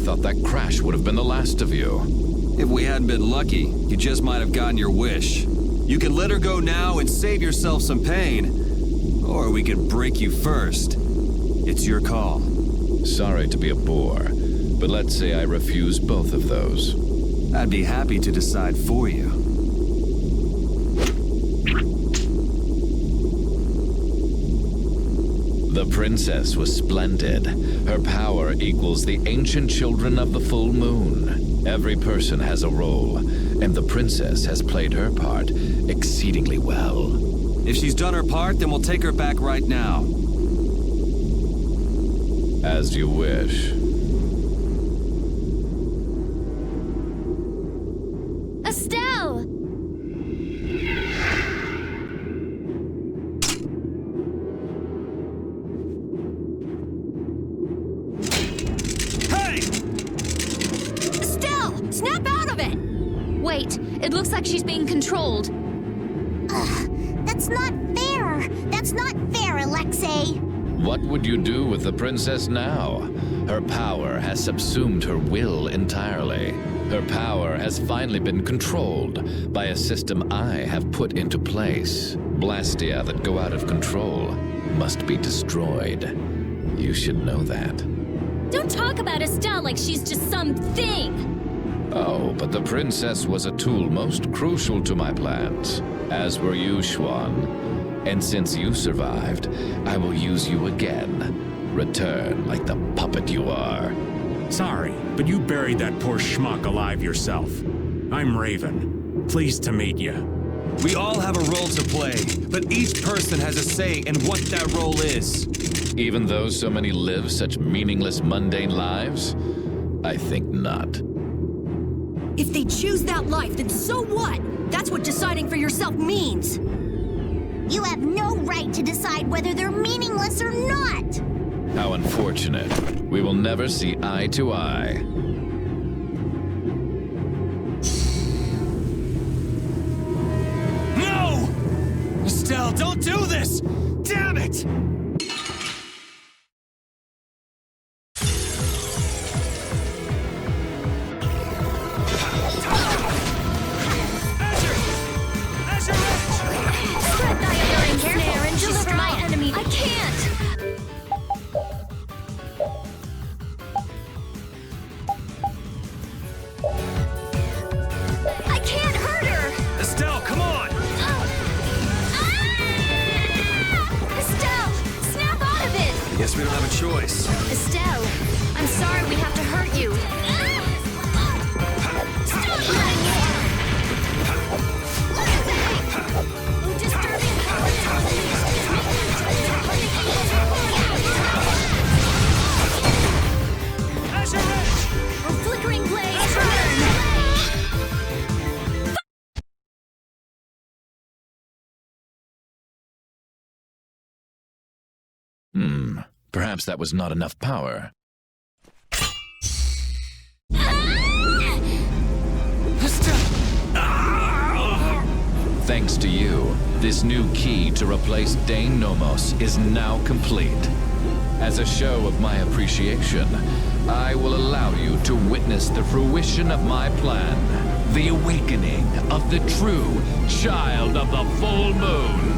thought that crash would have been the last of you. If we hadn't been lucky, you just might have gotten your wish. You can let her go now and save yourself some pain. Or we can break you first. It's your call. Sorry to be a bore, but let's say I refuse both of those. I'd be happy to decide for you. The princess was splendid. Her power equals the ancient children of the full moon. Every person has a role, and the princess has played her part exceedingly well. If she's done her part, then we'll take her back right now. As you wish. Estelle! Hey! Estelle! Snap out of it! Wait, it looks like she's being controlled. That's not fair! That's not fair, Alexei! What would you do with the princess now? Her power has subsumed her will entirely. Her power has finally been controlled by a system I have put into place. Blastia that go out of control must be destroyed. You should know that. Don't talk about Estelle like she's just some thing! Oh, but the princess was a tool most crucial to my plans, as were you, Schwan. And since you survived, I will use you again. Return like the puppet you are. Sorry, but you buried that poor schmuck alive yourself. I'm Raven. Pleased to meet you. We all have a role to play, but each person has a say in what that role is. Even though so many live such meaningless, mundane lives? I think not. If they choose that life, then so what? That's what deciding for yourself means. You have no right to decide whether they're meaningless or not! How unfortunate. We will never see eye to eye. No! Estelle, don't do this! Damn it! I can't! I can't hurt her! Estelle, come on! Estelle, snap out of it! Guess we don't have a choice. Estelle, I'm sorry we have to hurt you. Stop disturbing a flickering blaze burn! Perhaps that was not enough power. Thanks to you, this new key to replace Dane Nomos is now complete. As a show of my appreciation, I will allow you to witness the fruition of my plan, the awakening of the true child of the full moon.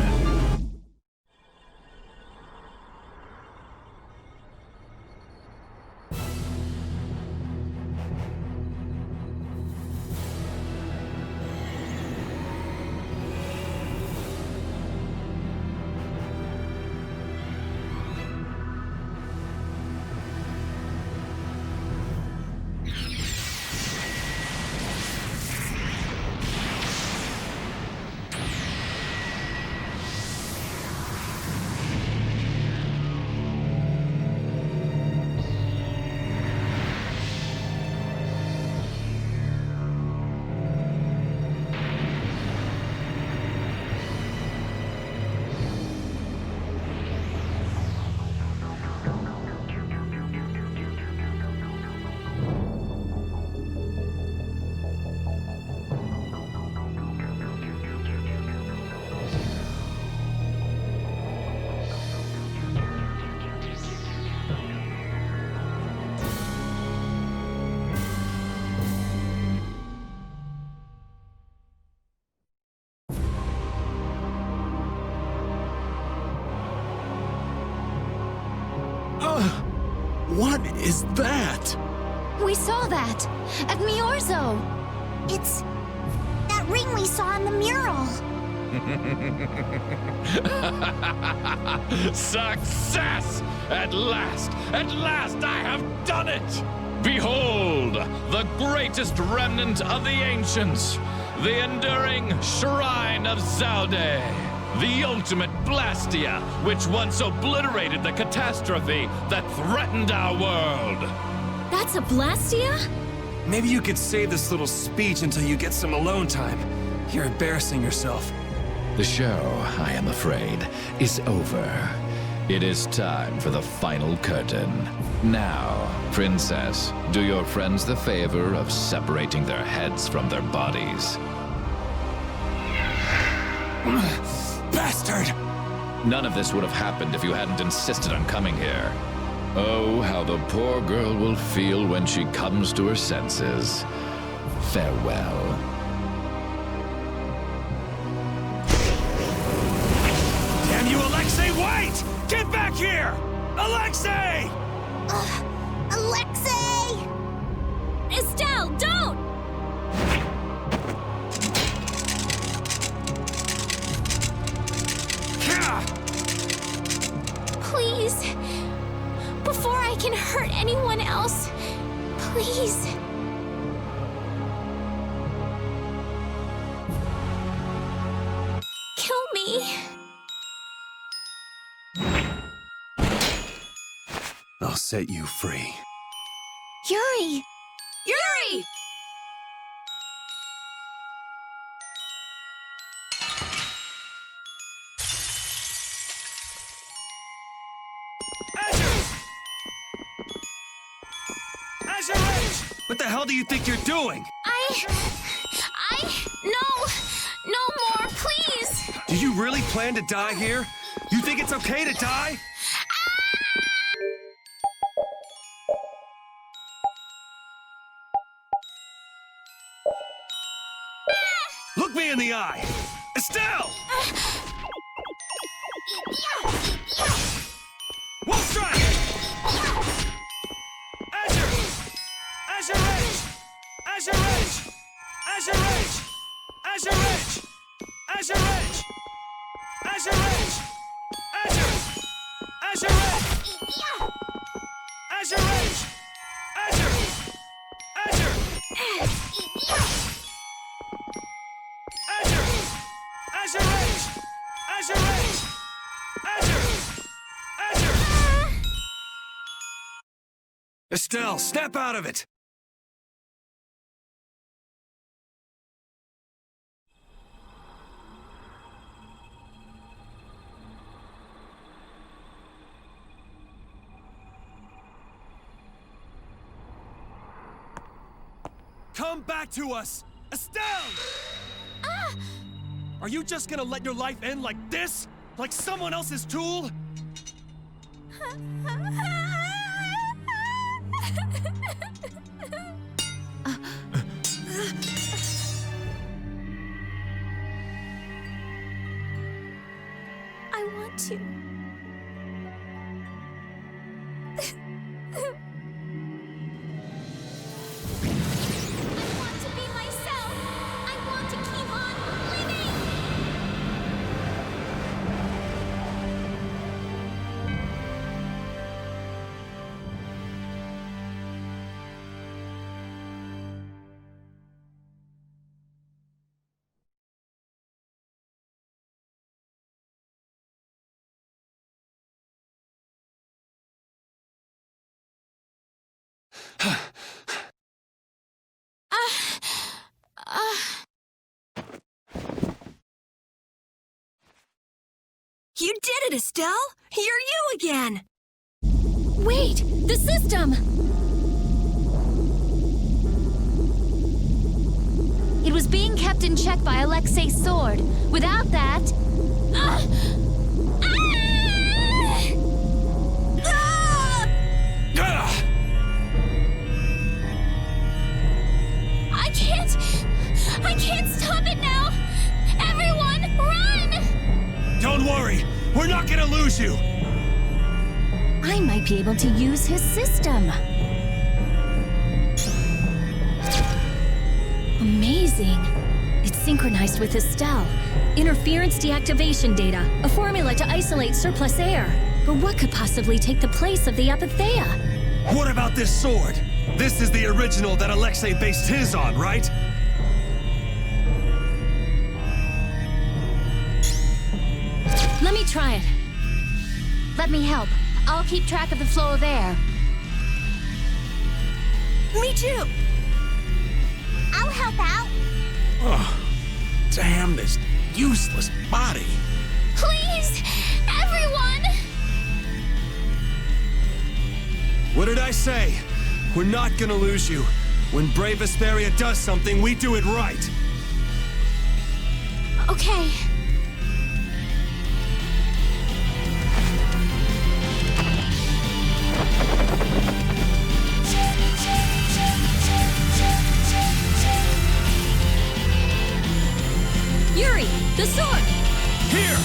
What is that? We saw that at Miorzo. It's that ring we saw on the mural. Success! At last I have done it! Behold, the greatest remnant of the ancients, the enduring Shrine of Zalde, the ultimate Blastia, which once obliterated the catastrophe that threatened our world. That's a Blastia? Maybe you could save this little speech until you get some alone time. You're embarrassing yourself. The show, I am afraid, is over. It is time for the final curtain. Now, Princess, do your friends the favor of separating their heads from their bodies. Bastard! None of this would have happened if you hadn't insisted on coming here. Oh, how the poor girl will feel when she comes to her senses. Farewell. Damn you, Alexei, wait! Get back here! Alexei! Alexei! Estelle, don't! Please. Before I can hurt anyone else, please. Kill me. I'll set you free. Yuri! Yuri! What the hell do you think you're doing? No more, please! Do you really plan to die here? You think it's okay to die? Look me in the eye! Estelle! Wolf strike! Azure Rage! Azure Rage! Azure Rage! Azure Rage! Azure Rage! Azure Rage! Azure! Azure Rage! Azure Rage! Azure! Azure! Azure! Azure Rage! Azure Rage! Azure! Azure! Estelle, snap out of it! Come back to us! Estelle! Are you just gonna let your life end like this? Like someone else's tool? I want to. You did it, Estelle! You're you again! Wait! The system! It was being kept in check by Alexei's sword. Without that... I can't stop it now! Everyone, run! Don't worry! We're not gonna lose you! I might be able to use his system. Amazing. It's synchronized with Estelle. Interference deactivation data, a formula to isolate surplus air. But what could possibly take the place of the Apatheia? What about this sword? This is the original that Alexei based his on, right? Let me try it. Let me help. I'll keep track of the flow of air. Me too! I'll help out. Oh, damn this useless body. Please! Everyone! What did I say? We're not gonna lose you. When brave Vesperia does something, we do it right. Okay. Yuri, the sword! Here!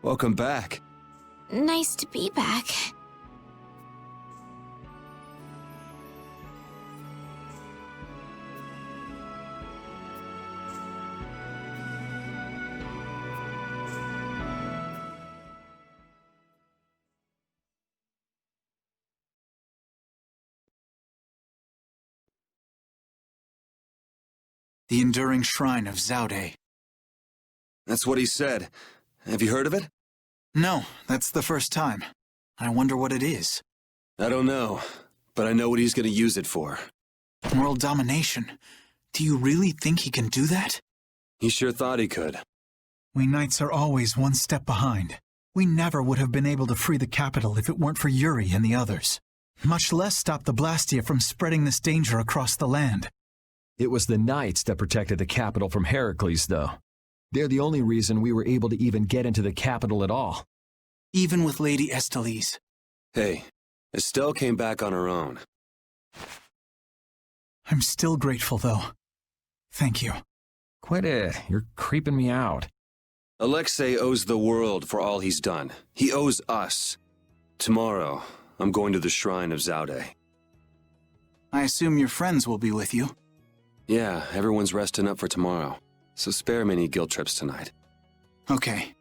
Welcome back. Nice to be back. The Enduring Shrine of Zaphias. That's what he said. Have you heard of it? No, that's the first time. I wonder what it is. I don't know, but I know what he's gonna use it for. World domination. Do you really think he can do that? He sure thought he could. We Knights are always one step behind. We never would have been able to free the capital if it weren't for Yuri and the others. Much less stop the Blastia from spreading this danger across the land. It was the Knights that protected the capital from Heracles, though. They're the only reason we were able to even get into the capital at all. Even with Lady Estellise. Hey, Estelle came back on her own. I'm still grateful, though. Thank you. Quit it. You're creeping me out. Alexei owes the world for all he's done. He owes us. Tomorrow, I'm going to the Shrine of Zaphias. I assume your friends will be with you. Yeah, everyone's resting up for tomorrow. So spare me any guilt trips tonight. Okay.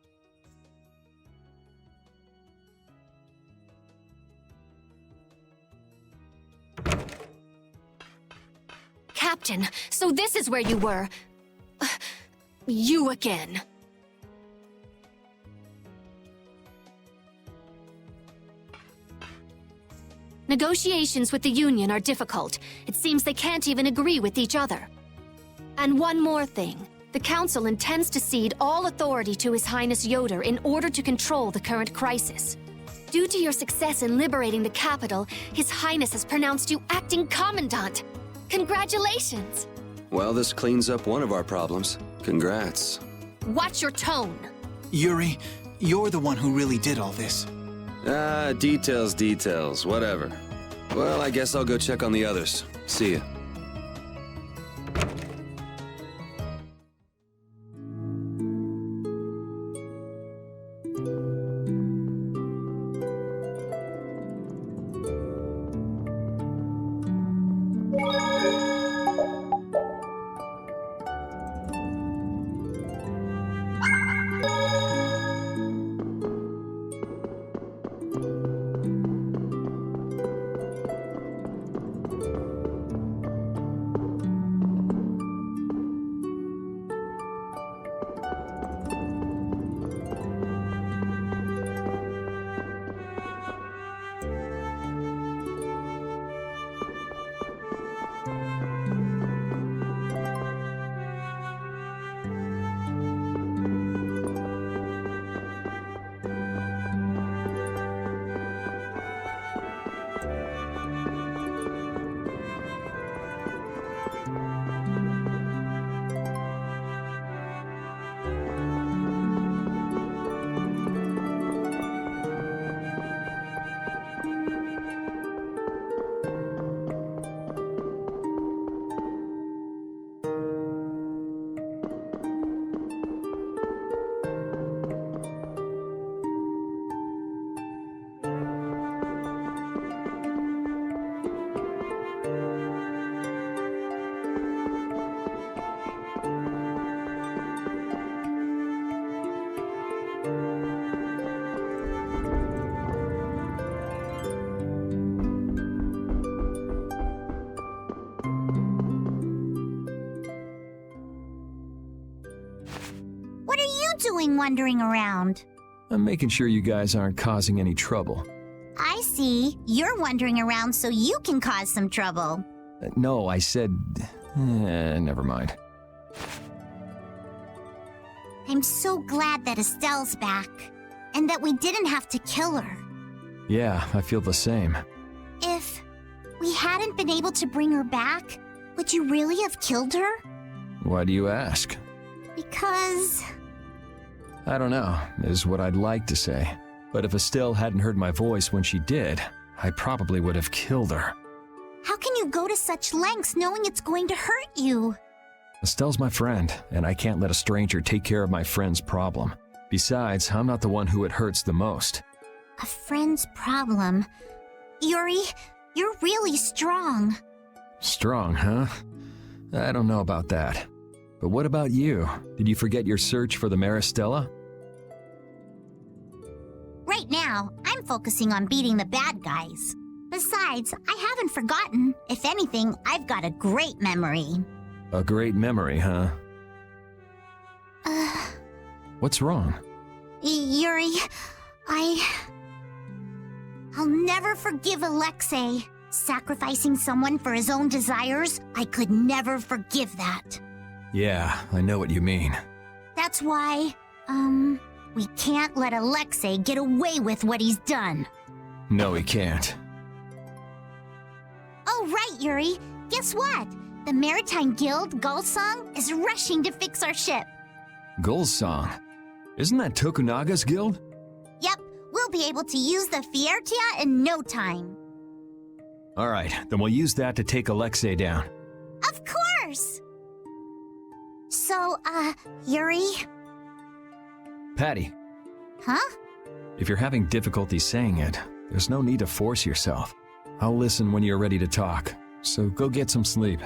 Captain, so this is where you were. You again. Negotiations with the Union are difficult. It seems they can't even agree with each other. And one more thing. The Council intends to cede all authority to His Highness Yoder in order to control the current crisis. Due to your success in liberating the capital, His Highness has pronounced you acting commandant. Congratulations! Well, this cleans up one of our problems. Congrats. Watch your tone. Yuri, you're the one who really did all this. Details, whatever. Well, I guess I'll go check on the others. See ya. doing wandering around? I'm making sure you guys aren't causing any trouble. I see. You're wandering around so you can cause some trouble. No, I said... never mind. I'm so glad that Estelle's back, and that we didn't have to kill her. Yeah, I feel the same. If we hadn't been able to bring her back, would you really have killed her? Why do you ask? Because... I don't know, is what I'd like to say. But if Estelle hadn't heard my voice when she did, I probably would have killed her. How can you go to such lengths knowing it's going to hurt you? Estelle's my friend, and I can't let a stranger take care of my friend's problem. Besides, I'm not the one who it hurts the most. A friend's problem? Yuri, you're really strong. Strong, huh? I don't know about that. But what about you? Did you forget your search for the Maristella? Right now, I'm focusing on beating the bad guys. Besides, I haven't forgotten. If anything, I've got a great memory. A great memory, huh? What's wrong? Yuri, I'll never forgive Alexei. Sacrificing someone for his own desires, I could never forgive that. Yeah, I know what you mean. That's why, we can't let Alexei get away with what he's done. No, he can't. Oh, right, Yuri. Guess what? The Maritime Guild, Gulsong, is rushing to fix our ship. Gulsong? Isn't that Tokunaga's guild? Yep, we'll be able to use the Fiertia in no time. Alright, then we'll use that to take Alexei down. Of course! So, Yuri? Patty. Huh? If you're having difficulty saying it, there's no need to force yourself. I'll listen when you're ready to talk, so go get some sleep.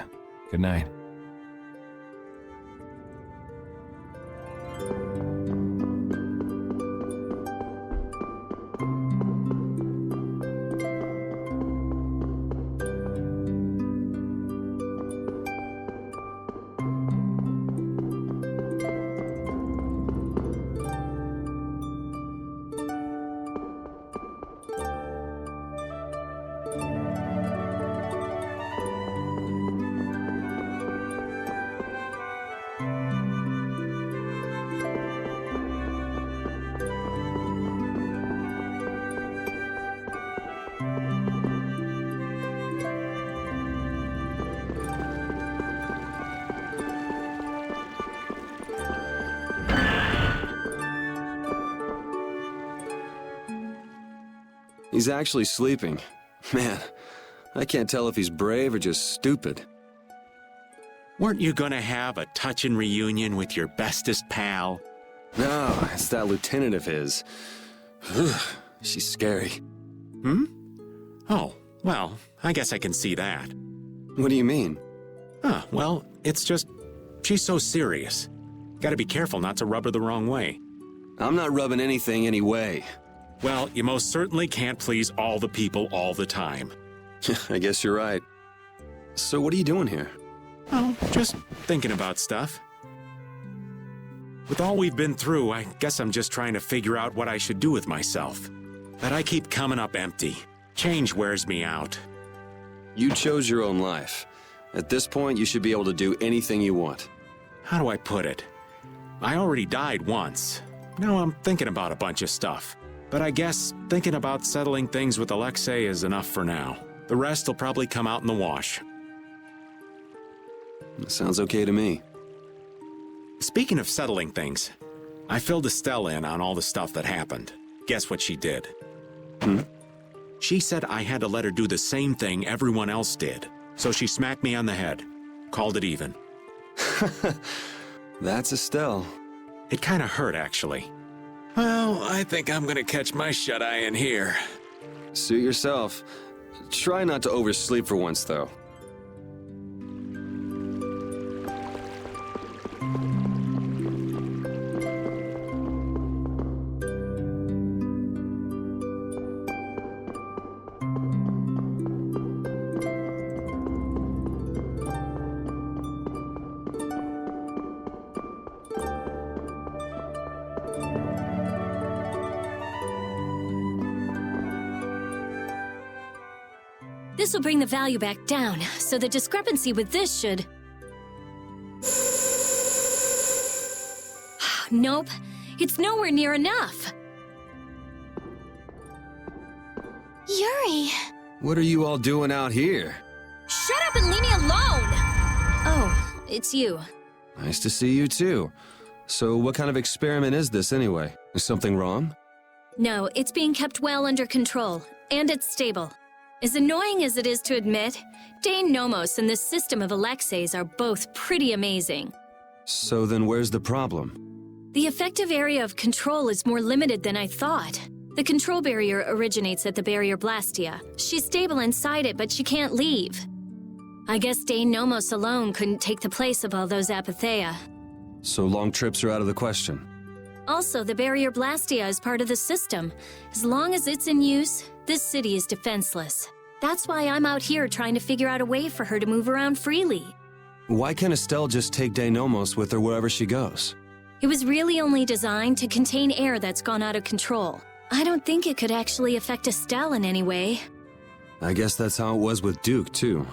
Good night. He's actually sleeping. Man, I can't tell if he's brave or just stupid. Weren't you gonna have a touching reunion with your bestest pal? No, it's that lieutenant of his. She's scary. Hmm? Oh, well, I guess I can see that. What do you mean? Well, it's just... she's so serious. Gotta be careful not to rub her the wrong way. I'm not rubbing anything any way. Well, you most certainly can't please all the people all the time. I guess you're right. So what are you doing here? Oh, just thinking about stuff. With all we've been through, I guess I'm just trying to figure out what I should do with myself. But I keep coming up empty. Change wears me out. You chose your own life. At this point, you should be able to do anything you want. How do I put it? I already died once. Now I'm thinking about a bunch of stuff. But I guess thinking about settling things with Alexei is enough for now. The rest will probably come out in the wash. Sounds okay to me. Speaking of settling things, I filled Estelle in on all the stuff that happened. Guess what she did? She said I had to let her do the same thing everyone else did. So she smacked me on the head. Called it even. That's Estelle. It kind of hurt, actually. Well, I think I'm gonna catch my shut-eye in here. Suit yourself. Try not to oversleep for once, though. also bring the value back down, so the discrepancy with this should... Nope, it's nowhere near enough. Yuri! What are you all doing out here? Shut up and leave me alone! Oh, it's you. Nice to see you too. So what kind of experiment is this anyway? Is something wrong? No, it's being kept well under control, and it's stable. As annoying as it is to admit, Dane Nomos and the system of Alexei's are both pretty amazing. So then where's the problem? The effective area of control is more limited than I thought. The control barrier originates at the barrier Blastia. She's stable inside it, but she can't leave. I guess Dane Nomos alone couldn't take the place of all those Apatheia. So long trips are out of the question. Also, the barrier Blastia is part of the system. As long as it's in use, this city is defenseless. That's why I'm out here trying to figure out a way for her to move around freely. Why can't Estelle just take Denomos with her wherever she goes? It was really only designed to contain air that's gone out of control. I don't think it could actually affect Estelle in any way. I guess that's how it was with Duke, too.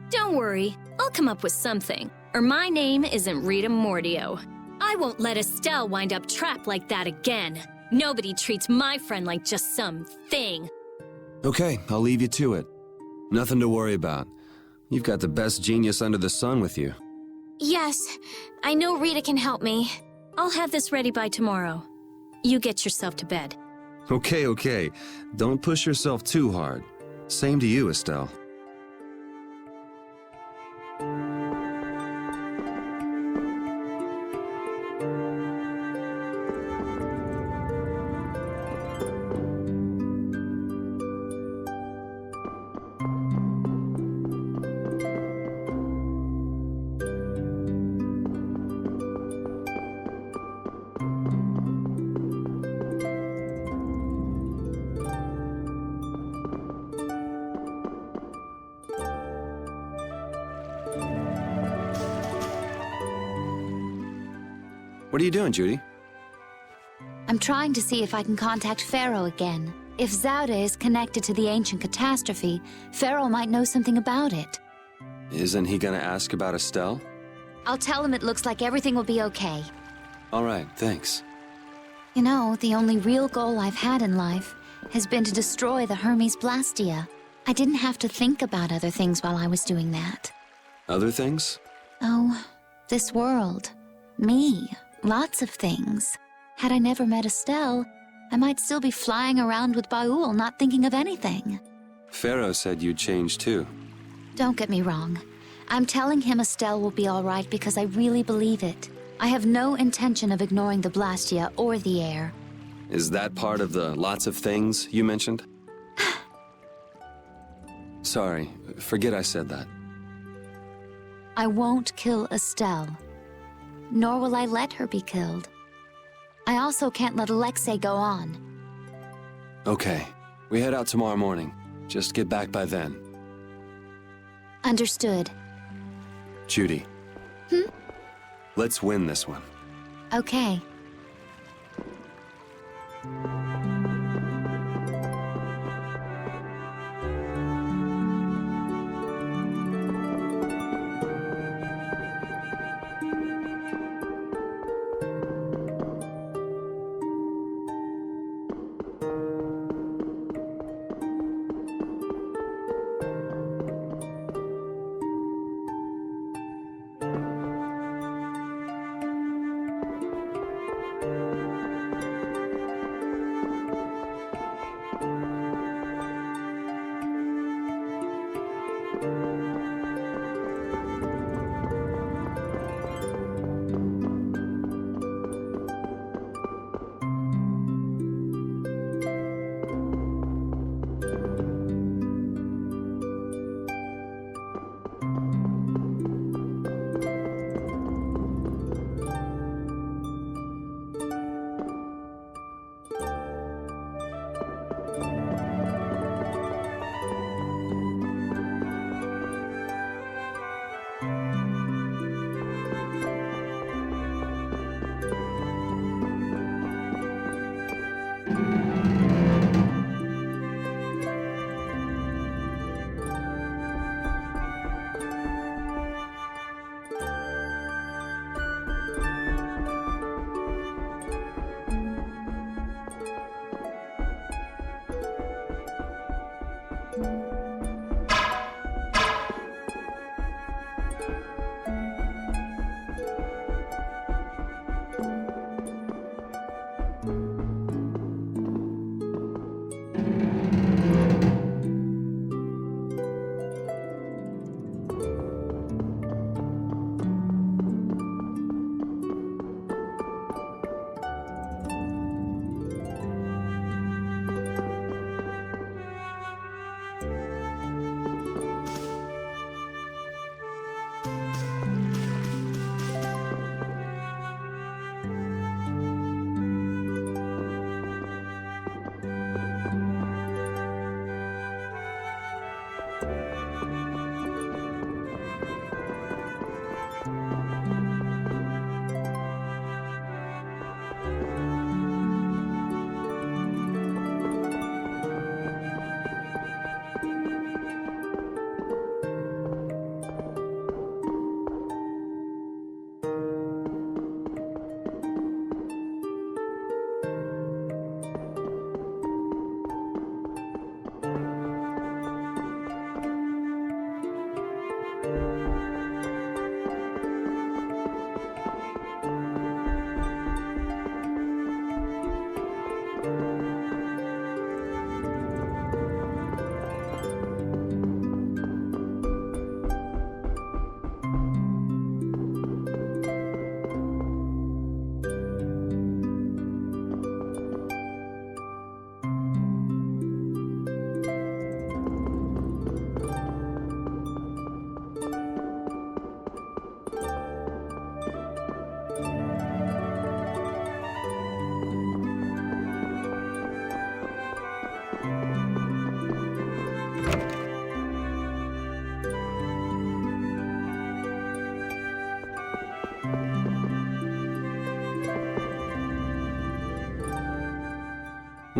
Don't worry, I'll come up with something. Or my name isn't Rita Mordio. I won't let Estelle wind up trapped like that again. Nobody treats my friend like just some thing. Okay, I'll leave you to it. Nothing to worry about. You've got the best genius under the sun with you. Yes, I know Rita can help me. I'll have this ready by tomorrow. You get yourself to bed. Okay. Don't push yourself too hard. Same to you, Estelle. What are you doing, Judy? I'm trying to see if I can contact Pharaoh again. If Zauda is connected to the ancient catastrophe, Pharaoh might know something about it. Isn't he gonna ask about Estelle? I'll tell him it looks like everything will be okay. All right, thanks. You know, the only real goal I've had in life has been to destroy the Hermes Blastia. I didn't have to think about other things while I was doing that. Other things? Oh, this world. Me. Lots of things. Had I never met Estelle, I might still be flying around with Baul, not thinking of anything. Pharaoh said you'd change too. Don't get me wrong. I'm telling him Estelle will be all right because I really believe it. I have no intention of ignoring the Blastia or the air. Is that part of the lots of things you mentioned? Sorry, forget I said that. I won't kill Estelle. Nor will I let her be killed. I also can't let Alexei go on. Okay, we head out tomorrow morning. Just get back by then. Understood. Judy. Let's win this one. Okay.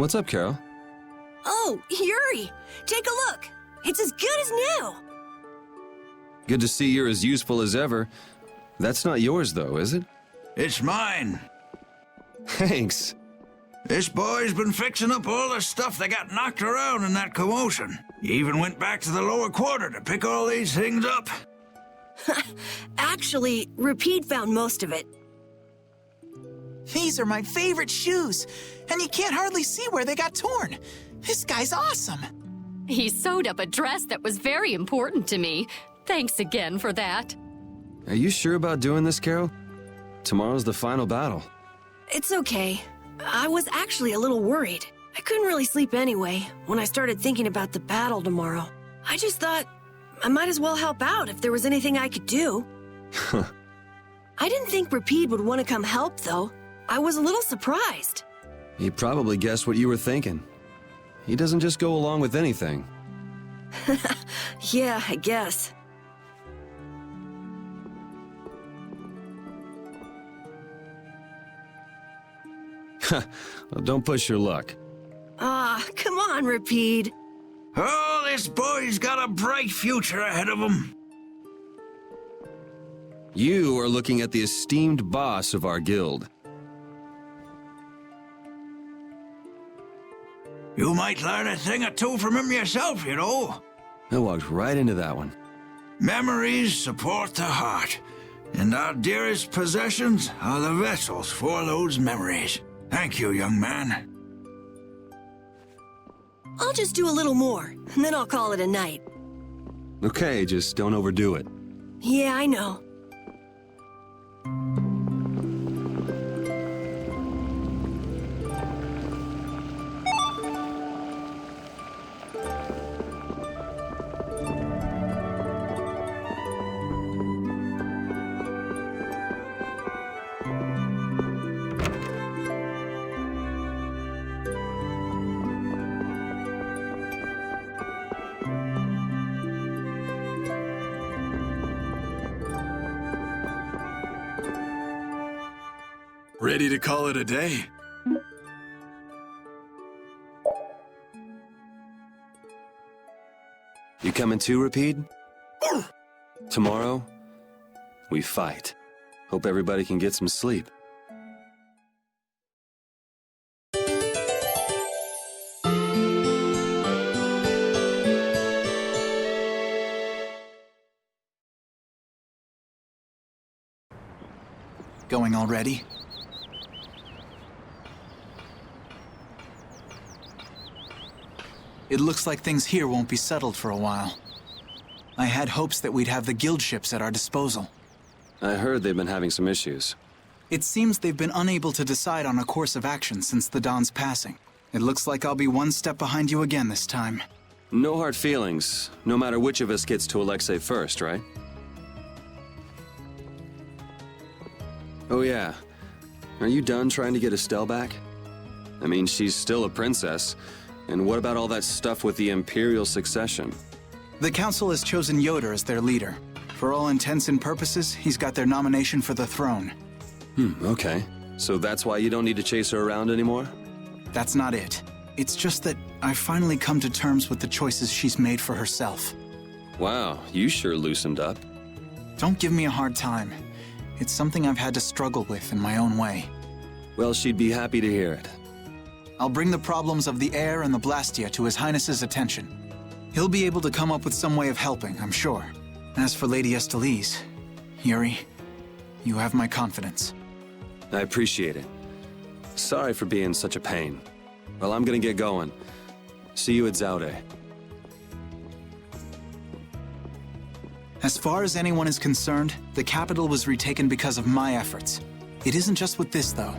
What's up, Carol? Oh, Yuri! Take a look! It's as good as new! Good to see you're as useful as ever. That's not yours, though, is it? It's mine. Thanks. This boy's been fixing up all the stuff that got knocked around in that commotion. He even went back to the lower quarter to pick all these things up. Actually, Rapide found most of it. These are my favorite shoes, and you can't hardly see where they got torn. This guy's awesome. He sewed up a dress that was very important to me. Thanks again for that. Are you sure about doing this, Carol? Tomorrow's the final battle. It's okay. I was actually a little worried. I couldn't really sleep anyway when I started thinking about the battle tomorrow. I just thought I might as well help out if there was anything I could do. I didn't think Rapide would want to come help, though. I was a little surprised. He probably guessed what you were thinking. He doesn't just go along with anything. Yeah, I guess. Well, don't push your luck. Come on, Rapide. Oh, this boy's got a bright future ahead of him. You are looking at the esteemed boss of our guild. You might learn a thing or two from him yourself, you know. I walked right into that one. Memories support the heart, and our dearest possessions are the vessels for those memories. Thank you, young man. I'll just do a little more, and then I'll call it a night. Okay, just don't overdo it. Yeah, I know. Ready to call it a day? You coming too, Rapide? Tomorrow, we fight. Hope everybody can get some sleep. Going already? It looks like things here won't be settled for a while. I had hopes that we'd have the guild ships at our disposal. I heard they've been having some issues. It seems they've been unable to decide on a course of action since the Dawn's passing. It looks like I'll be one step behind you again this time. No hard feelings, no matter which of us gets to Alexei first, right? Oh yeah. Are you done trying to get Estelle back? I mean, she's still a princess. And what about all that stuff with the Imperial succession? The Council has chosen Yoder as their leader. For all intents and purposes, he's got their nomination for the throne. Okay. So that's why you don't need to chase her around anymore? That's not it. It's just that I've finally come to terms with the choices she's made for herself. Wow, you sure loosened up. Don't give me a hard time. It's something I've had to struggle with in my own way. Well, she'd be happy to hear it. I'll bring the problems of the air and the Blastia to His Highness's attention. He'll be able to come up with some way of helping, I'm sure. As for Lady Estellise, Yuri, you have my confidence. I appreciate it. Sorry for being such a pain. Well, I'm gonna get going. See you at Zaude. As far as anyone is concerned, the capital was retaken because of my efforts. It isn't just with this, though.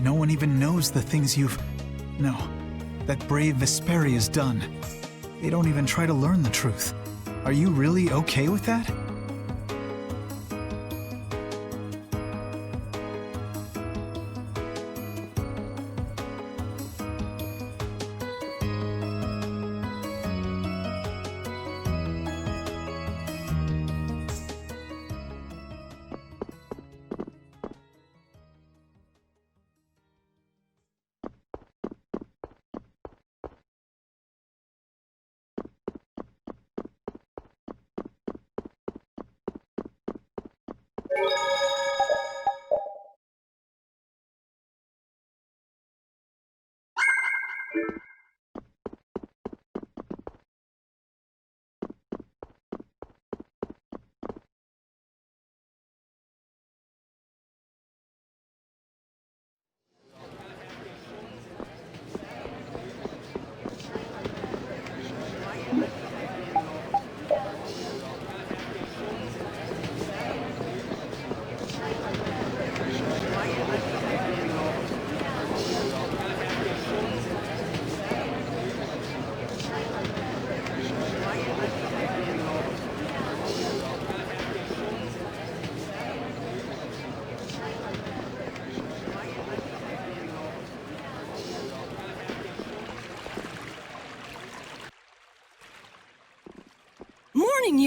No one even knows the things you've... No, that brave Vesperia's done. They don't even try to learn the truth. Are you really okay with that?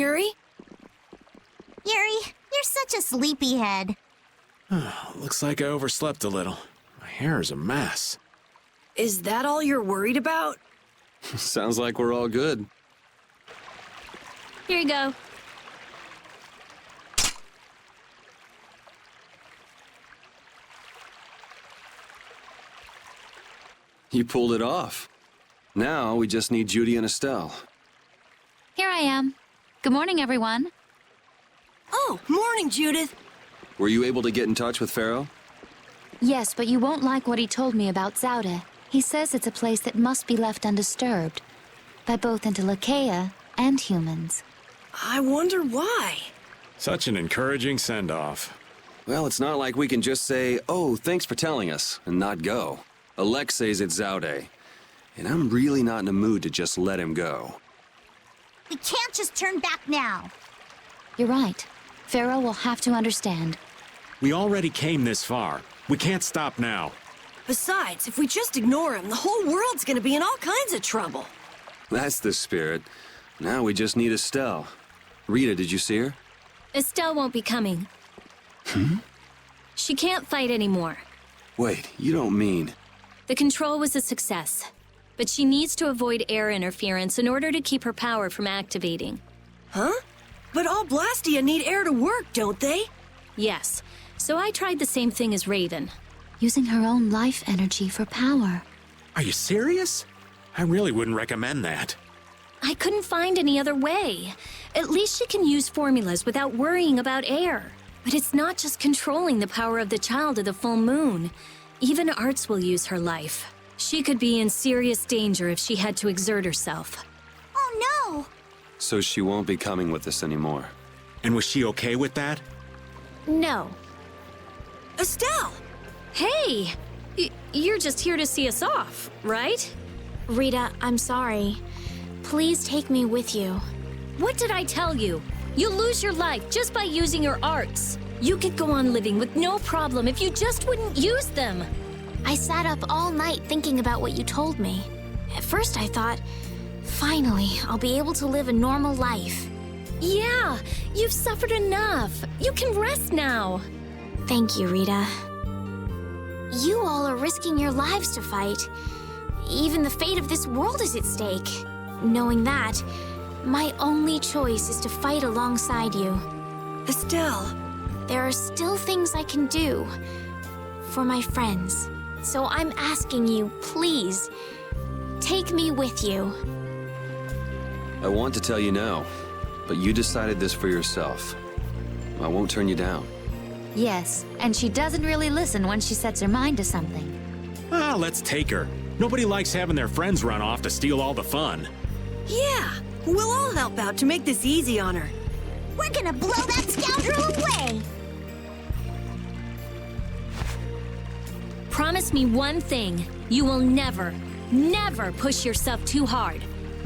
Yuri? Yuri, you're such a sleepyhead. Looks like I overslept a little. My hair is a mess. Is that all you're worried about? Sounds like we're all good. Here you go. You pulled it off. Now we just need Judy and Estelle. Here I am. Good morning, everyone. Oh, morning, Judith. Were you able to get in touch with Pharaoh? Yes, but you won't like what he told me about Zaude. He says it's a place that must be left undisturbed by both Interleuchea and humans. I wonder why. Such an encouraging send-off. Well, it's not like we can just say, oh, thanks for telling us, and not go. Alexei's at Zaude, and I'm really not in a mood to just let him go. We can't just turn back now. You're right. Pharaoh will have to understand. We already came this far. We can't stop now. Besides, if we just ignore him, the whole world's gonna be in all kinds of trouble. That's the spirit. Now we just need Estelle. Rita, did you see her? Estelle won't be coming. She can't fight anymore. Wait, you don't mean... The control was a success, but she needs to avoid air interference in order to keep her power from activating. Huh? But all Blastia need air to work, don't they? Yes, so I tried the same thing as Raven. Using her own life energy for power. Are you serious? I really wouldn't recommend that. I couldn't find any other way. At least she can use formulas without worrying about air. But it's not just controlling the power of the child of the full moon. Even Arts will use her life. She could be in serious danger if she had to exert herself. Oh no! So she won't be coming with us anymore. And was she okay with that? No. Estelle! Hey! You're just here to see us off, right? Rita, I'm sorry. Please take me with you. What did I tell you? You'll lose your life just by using your arts. You could go on living with no problem if you just wouldn't use them. I sat up all night thinking about what you told me. At first I thought, finally, I'll be able to live a normal life. Yeah, you've suffered enough. You can rest now. Thank you, Rita. You all are risking your lives to fight. Even the fate of this world is at stake. Knowing that, my only choice is to fight alongside you. Estelle. There are still things I can do for my friends. So I'm asking you, please, take me with you. I want to tell you now, but you decided this for yourself. I won't turn you down. Yes, and she doesn't really listen when she sets her mind to something. Let's take her. Nobody likes having their friends run off to steal all the fun. Yeah, we'll all help out to make this easy on her. We're gonna blow that scoundrel away! Promise me one thing. You will never, never push yourself too hard.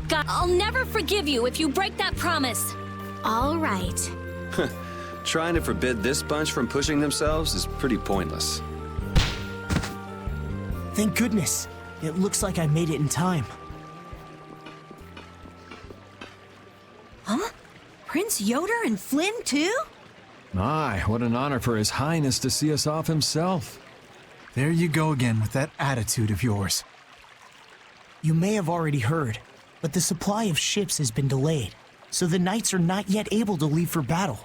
God, I'll never forgive you if you break that promise. All right. Trying to forbid this bunch from pushing themselves is pretty pointless. Thank goodness. It looks like I made it in time. Huh? Prince Yoder and Flynn, too? My, what an honor for His Highness to see us off himself. There you go again with that attitude of yours. You may have already heard, but the supply of ships has been delayed, so the knights are not yet able to leave for battle.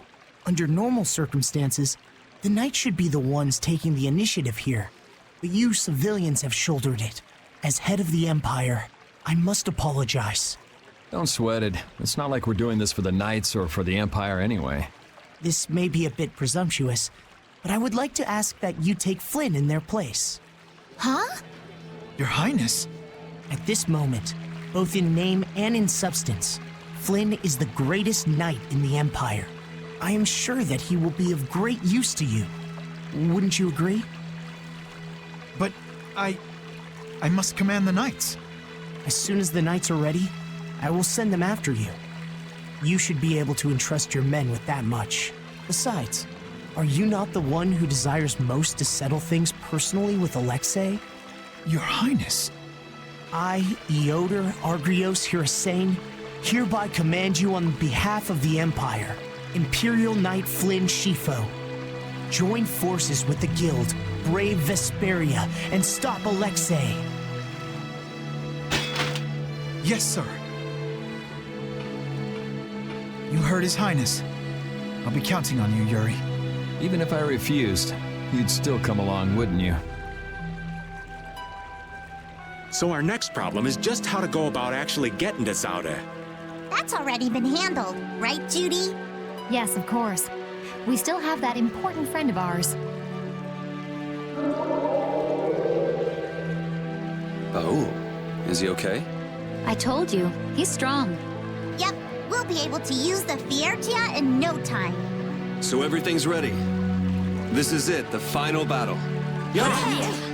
Under normal circumstances, the knights should be the ones taking the initiative here, but you civilians have shouldered it. As head of the Empire, I must apologize. Don't sweat it. It's not like we're doing this for the Knights or for the Empire anyway. This may be a bit presumptuous, but I would like to ask that you take Flynn in their place. Huh? Your Highness? At this moment, both in name and in substance, Flynn is the greatest knight in the Empire. I am sure that he will be of great use to you. Wouldn't you agree? But I must command the knights. As soon as the knights are ready, I will send them after you. You should be able to entrust your men with that much. Besides, are you not the one who desires most to settle things personally with Alexei? Your Highness. I, Eoder Argrios Hirasain, hereby command you on behalf of the Empire, Imperial Knight Flynn Shifo. Join forces with the Guild, brave Vesperia, and stop Alexei. Yes, sir. You heard His Highness. I'll be counting on you, Yuri. Even if I refused, you'd still come along, wouldn't you? So our next problem is just how to go about actually getting to Zauda. That's already been handled, right, Judy? Yes, of course. We still have that important friend of ours. Oh, is he okay? I told you, he's strong. Yep, we'll be able to use the Fiertia in no time. So everything's ready. This is it, the final battle. Yeah.